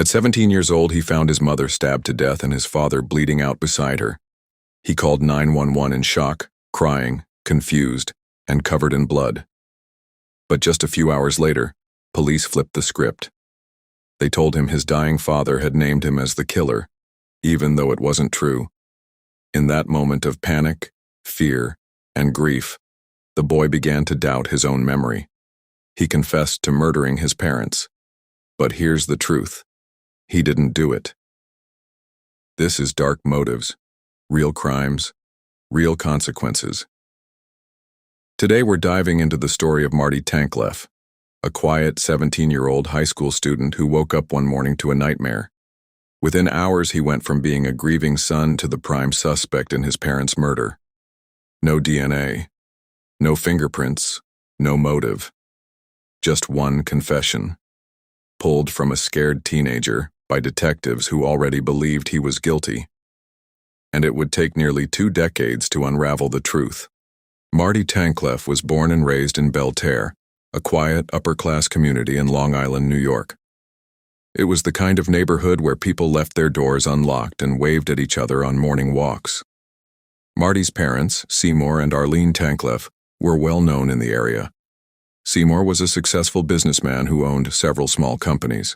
At 17 years old, he found his mother stabbed to death and his father bleeding out beside her. He called 911 in shock, crying, confused, and covered in blood. But just a few hours later, police flipped the script. They told him his dying father had named him as the killer, even though it wasn't true. In that moment of panic, fear, and grief, the boy began to doubt his own memory. He confessed to murdering his parents. But here's the truth. He didn't do it. This is Dark Motives, real crimes, real consequences. Today we're diving into the story of Marty Tankleff, a quiet 17-year-old high school student who woke up one morning to a nightmare. Within hours, he went from being a grieving son to the prime suspect in his parents' murder. No DNA, no fingerprints, no motive. Just one confession, pulled from a scared teenager by detectives who already believed he was guilty. And it would take nearly 2 decades to unravel the truth. Marty Tankleff was born and raised in Belle Terre, a quiet, upper-class community in Long Island, New York. It was the kind of neighborhood where people left their doors unlocked and waved at each other on morning walks. Marty's parents, Seymour and Arlene Tankleff, were well known in the area. Seymour was a successful businessman who owned several small companies.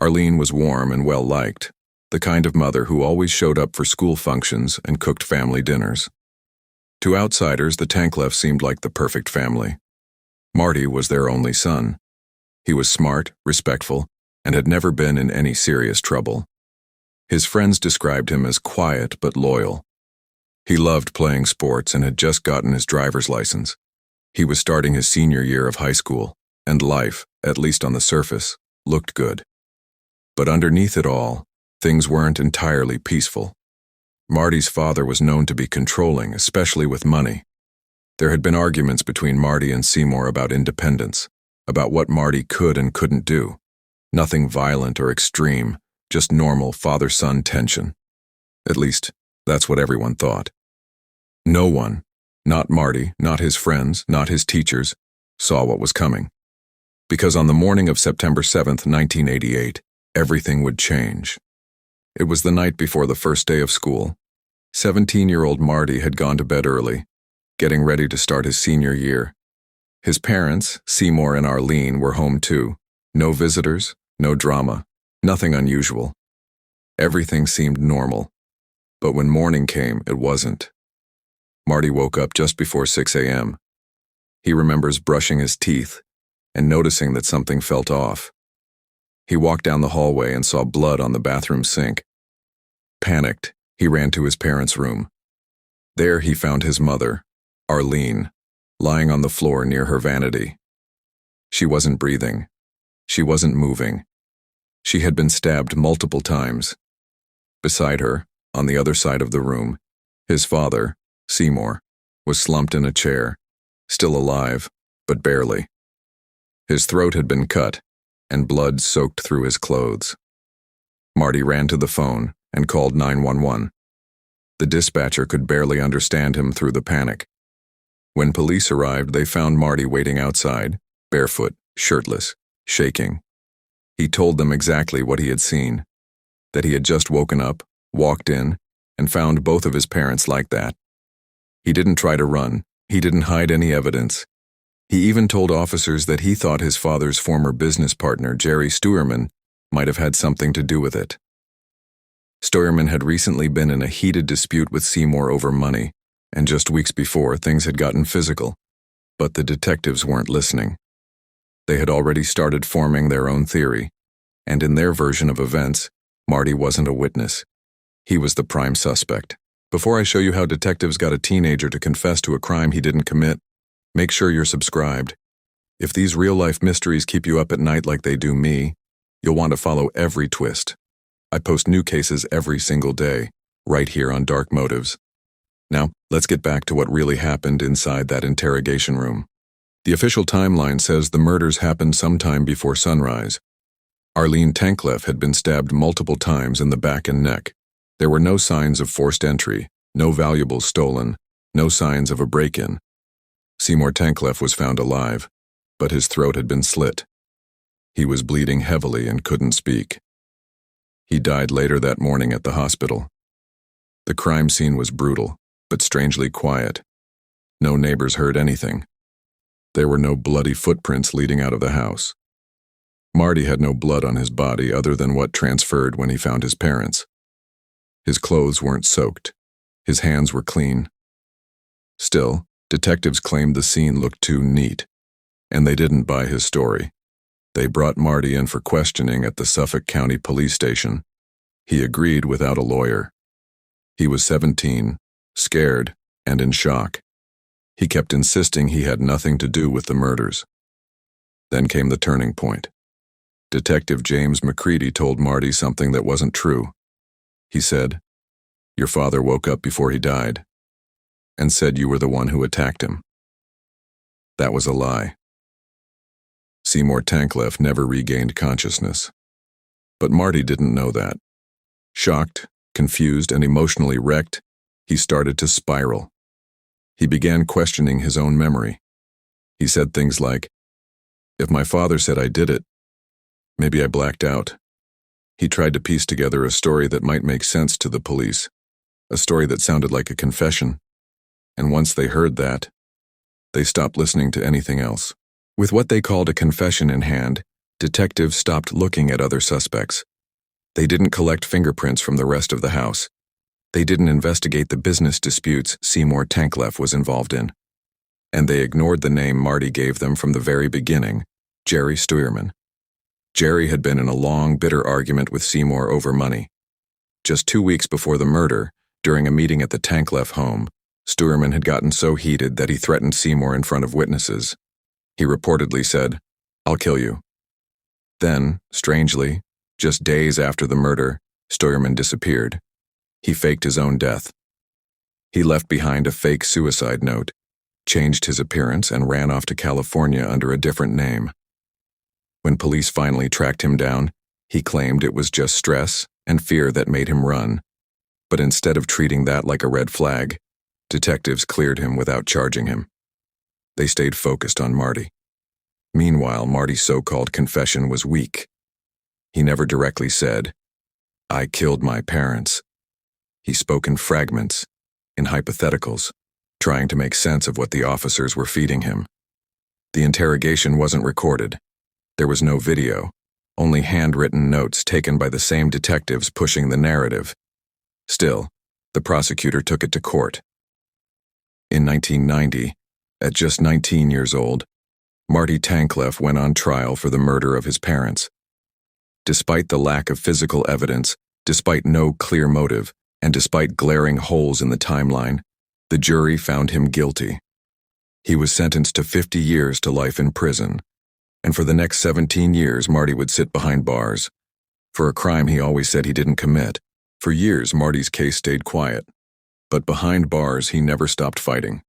Arlene was warm and well-liked, the kind of mother who always showed up for school functions and cooked family dinners. To outsiders, the Tankleffs seemed like the perfect family. Marty was their only son. He was smart, respectful, and had never been in any serious trouble. His friends described him as quiet but loyal. He loved playing sports and had just gotten his driver's license. He was starting his senior year of high school, and life, at least on the surface, looked good. But underneath it all, things weren't entirely peaceful. Marty's father was known to be controlling, especially with money. There had been arguments between Marty and Seymour about independence, about what Marty could and couldn't do. Nothing violent or extreme, just normal father-son tension. At least, that's what everyone thought. No one, not Marty, not his friends, not his teachers, saw what was coming. Because on the morning of September 7th, 1988, everything would change. It was the night before the first day of school. 17-year-old Marty had gone to bed early, getting ready to start his senior year. His parents, Seymour and Arlene, were home too. No visitors, no drama, nothing unusual. Everything seemed normal. But when morning came, it wasn't. Marty woke up just before 6 a.m. He remembers brushing his teeth and noticing that something felt off. He walked down the hallway and saw blood on the bathroom sink. Panicked, he ran to his parents' room. There he found his mother, Arlene, lying on the floor near her vanity. She wasn't breathing. She wasn't moving. She had been stabbed multiple times. Beside her, on the other side of the room, his father, Seymour, was slumped in a chair, still alive, but barely. His throat had been cut, and blood soaked through his clothes. Marty ran to the phone and called 911. The dispatcher could barely understand him through the panic. When police arrived, they found Marty waiting outside, barefoot, shirtless, shaking. He told them exactly what he had seen, that he had just woken up, walked in, and found both of his parents like that. He didn't try to run. He didn't hide any evidence. He even told officers that he thought his father's former business partner, Jerry Steuerman, might have had something to do with it. Steuerman had recently been in a heated dispute with Seymour over money, and just weeks before, things had gotten physical. But the detectives weren't listening. They had already started forming their own theory, and in their version of events, Marty wasn't a witness. He was the prime suspect. Before I show you how detectives got a teenager to confess to a crime he didn't commit, make sure you're subscribed. If these real-life mysteries keep you up at night like they do me, you'll want to follow every twist. I post new cases every single day, right here on Dark Motives. Now, let's get back to what really happened inside that interrogation room. The official timeline says the murders happened sometime before sunrise. Arlene Tankleff had been stabbed multiple times in the back and neck. There were no signs of forced entry, no valuables stolen, no signs of a break-in. Seymour Tankleff was found alive, but his throat had been slit. He was bleeding heavily and couldn't speak. He died later that morning at the hospital. The crime scene was brutal, but strangely quiet. No neighbors heard anything. There were no bloody footprints leading out of the house. Marty had no blood on his body other than what transferred when he found his parents. His clothes weren't soaked. His hands were clean. Still, detectives claimed the scene looked too neat, and they didn't buy his story. They brought Marty in for questioning at the Suffolk County Police Station. He agreed without a lawyer. He was 17, scared, and in shock. He kept insisting he had nothing to do with the murders. Then came the turning point. Detective James McCready told Marty something that wasn't true. He said, "Your father woke up before he died and said you were the one who attacked him." That was a lie. Seymour Tankleff never regained consciousness. But Marty didn't know that. Shocked, confused, and emotionally wrecked, he started to spiral. He began questioning his own memory. He said things like, "If my father said I did it, maybe I blacked out." He tried to piece together a story that might make sense to the police, a story that sounded like a confession. And once they heard that, they stopped listening to anything else. With what they called a confession in hand, detectives stopped looking at other suspects. They didn't collect fingerprints from the rest of the house. They didn't investigate the business disputes Seymour Tankleff was involved in. And they ignored the name Marty gave them from the very beginning, Jerry Steuerman. Jerry had been in a long, bitter argument with Seymour over money. Just 2 weeks before the murder, during a meeting at the Tankleff home, Steuerman had gotten so heated that he threatened Seymour in front of witnesses. He reportedly said, "I'll kill you." Then, strangely, just days after the murder, Steuerman disappeared. He faked his own death. He left behind a fake suicide note, changed his appearance, and ran off to California under a different name. When police finally tracked him down, he claimed it was just stress and fear that made him run. But instead of treating that like a red flag, detectives cleared him without charging him. They stayed focused on Marty. Meanwhile, Marty's so-called confession was weak. He never directly said, "I killed my parents." He spoke in fragments, in hypotheticals, trying to make sense of what the officers were feeding him. The interrogation wasn't recorded. There was no video, only handwritten notes taken by the same detectives pushing the narrative. Still, the prosecutor took it to court. In 1990, at just 19 years old, Marty Tankleff went on trial for the murder of his parents. Despite the lack of physical evidence, despite no clear motive, and despite glaring holes in the timeline, the jury found him guilty. He was sentenced to 50 years to life in prison, and for the next 17 years, Marty would sit behind bars. For a crime he always said he didn't commit. For years, Marty's case stayed quiet. But behind bars, he never stopped fighting.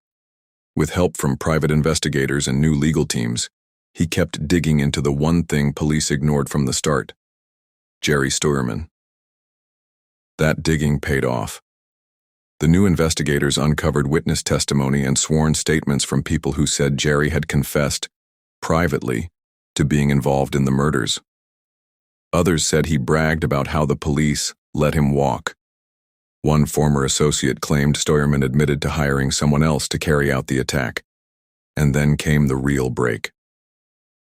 With help from private investigators and new legal teams, he kept digging into the one thing police ignored from the start: Jerry Steuerman. That digging paid off. The new investigators uncovered witness testimony and sworn statements from people who said Jerry had confessed, privately, to being involved in the murders. Others said he bragged about how the police let him walk. One former associate claimed Steuerman admitted to hiring someone else to carry out the attack. And then came the real break.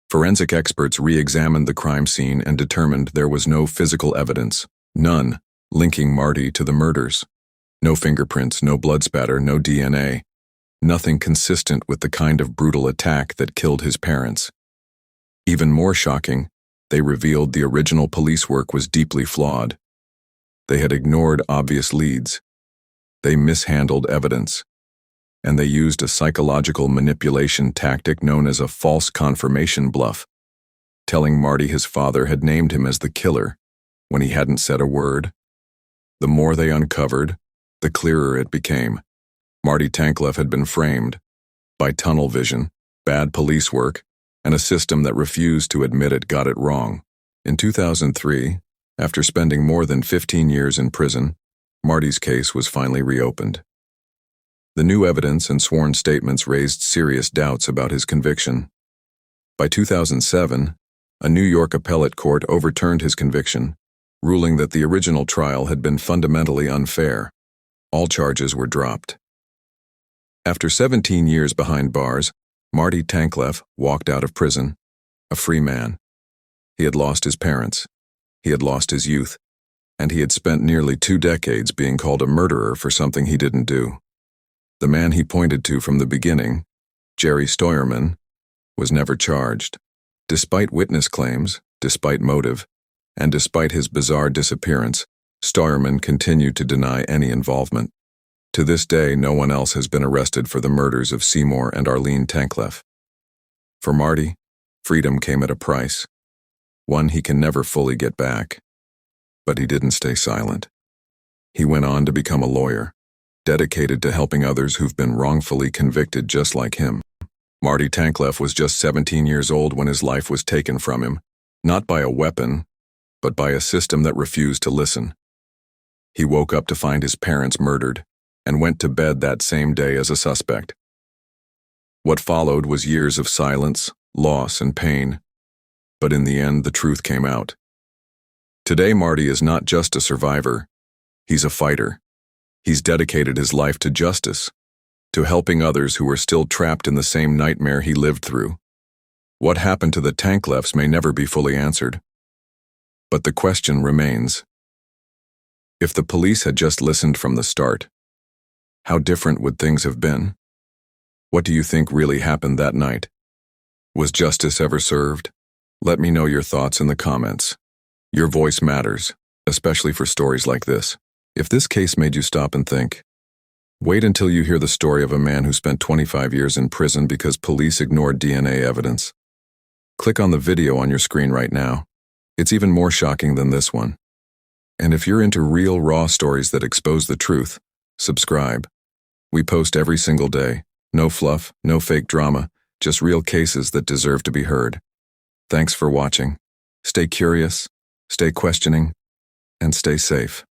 Forensic experts re-examined the crime scene and determined there was no physical evidence, none, linking Marty to the murders. No fingerprints, no blood spatter, no DNA. Nothing consistent with the kind of brutal attack that killed his parents. Even more shocking, they revealed the original police work was deeply flawed. They had ignored obvious leads. They mishandled evidence. And they used a psychological manipulation tactic known as a false confirmation bluff, telling Marty his father had named him as the killer when he hadn't said a word. The more they uncovered, the clearer it became. Marty Tankleff had been framed by tunnel vision, bad police work, and a system that refused to admit it got it wrong. In 2003, after spending more than 15 years in prison, Marty's case was finally reopened. The new evidence and sworn statements raised serious doubts about his conviction. By 2007, a New York appellate court overturned his conviction, ruling that the original trial had been fundamentally unfair. All charges were dropped. After 17 years behind bars, Marty Tankleff walked out of prison, a free man. He had lost his parents, he had lost his youth, and he had spent nearly 2 decades being called a murderer for something he didn't do. The man he pointed to from the beginning, Jerry Steuerman, was never charged. Despite witness claims, despite motive, and despite his bizarre disappearance, Steuerman continued to deny any involvement. To this day, no one else has been arrested for the murders of Seymour and Arlene Tankleff. For Marty, freedom came at a price, one he can never fully get back. But he didn't stay silent. He went on to become a lawyer, dedicated to helping others who've been wrongfully convicted just like him. Marty Tankleff was just 17 years old when his life was taken from him, not by a weapon, but by a system that refused to listen. He woke up to find his parents murdered, and went to bed that same day as a suspect. What followed was years of silence, loss, and pain, but in the end, the truth came out. Today, Marty is not just a survivor, he's a fighter. He's dedicated his life to justice, to helping others who are still trapped in the same nightmare he lived through. What happened to the Tankleffs may never be fully answered. But the question remains. If the police had just listened from the start, how different would things have been? What do you think really happened that night? Was justice ever served? Let me know your thoughts in the comments. Your voice matters, especially for stories like this. If this case made you stop and think, wait until you hear the story of a man who spent 25 years in prison because police ignored DNA evidence. Click on the video on your screen right now. It's even more shocking than this one. And if you're into real, raw stories that expose the truth, subscribe. We post every single day. No fluff, no fake drama, just real cases that deserve to be heard. Thanks for watching. Stay curious, stay questioning, and stay safe.